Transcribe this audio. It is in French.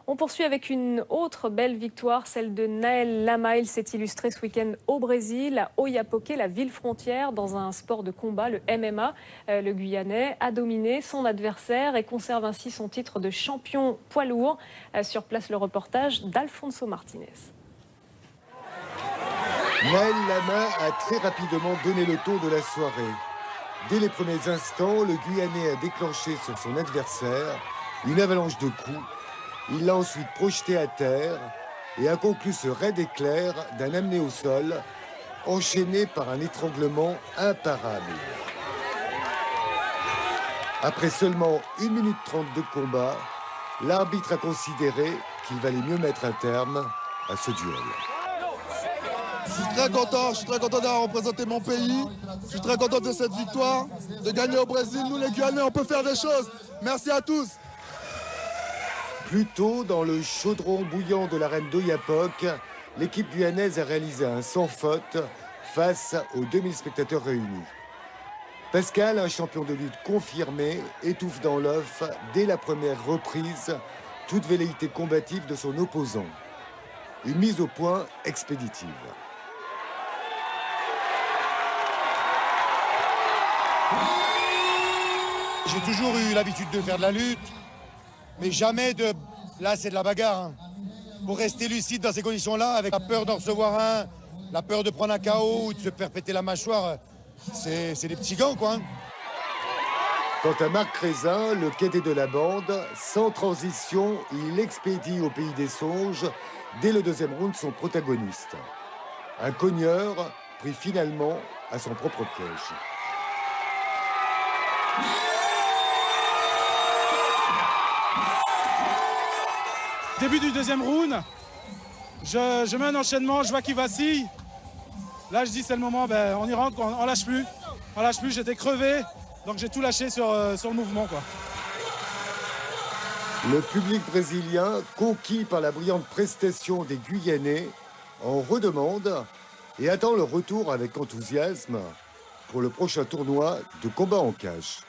On poursuit avec une autre belle victoire, celle de Naël Lama. Il s'est illustré ce week-end au Brésil, à Oiapoque, la ville frontière, dans un sport de combat, le MMA. Le Guyanais a dominé son adversaire et conserve ainsi son titre de champion poids lourd. Sur place, le reportage d'Alfonso Martinez. Naël Lama a très rapidement donné le ton de la soirée. Dès les premiers instants, le Guyanais a déclenché sur son adversaire une avalanche de coups. Il l'a ensuite projeté à terre et a conclu ce raid éclair d'un amené au sol, enchaîné par un étranglement imparable. Après seulement 1 minute 30 de combat, l'arbitre a considéré qu'il valait mieux mettre un terme à ce duel. Je suis très content d'avoir représenté mon pays. Je suis très content de cette victoire, de gagner au Brésil. Nous les Guyanais, on peut faire des choses. Merci à tous. Plus tôt, dans le chaudron bouillant de l'arène d'Oiapoque, l'équipe guyanaise a réalisé un sans faute face aux 2000 spectateurs réunis. Pascal, un champion de lutte confirmé, étouffe dans l'œuf dès la première reprise toute velléité combative de son opposant. Une mise au point expéditive. J'ai toujours eu l'habitude de faire de la lutte, mais jamais de... Là, c'est de la bagarre. Hein. Pour rester lucide dans ces conditions-là, avec la peur d'en recevoir un, la peur de prendre un KO ou de se faire péter la mâchoire, c'est des petits gants, quoi. Hein. Quant à Marc Rézin, le cadet de la bande, sans transition, il expédie au pays des songes, dès le deuxième round, son protagoniste. Un cogneur pris finalement à son propre piège. Début du deuxième round, je mets un enchaînement, je vois qu'il vacille. Là, je dis c'est le moment, on y rentre, on lâche plus. On lâche plus, j'étais crevé, donc j'ai tout lâché sur le mouvement, quoi. Le public brésilien, conquis par la brillante prestation des Guyanais, en redemande et attend le retour avec enthousiasme pour le prochain tournoi de combat en cage.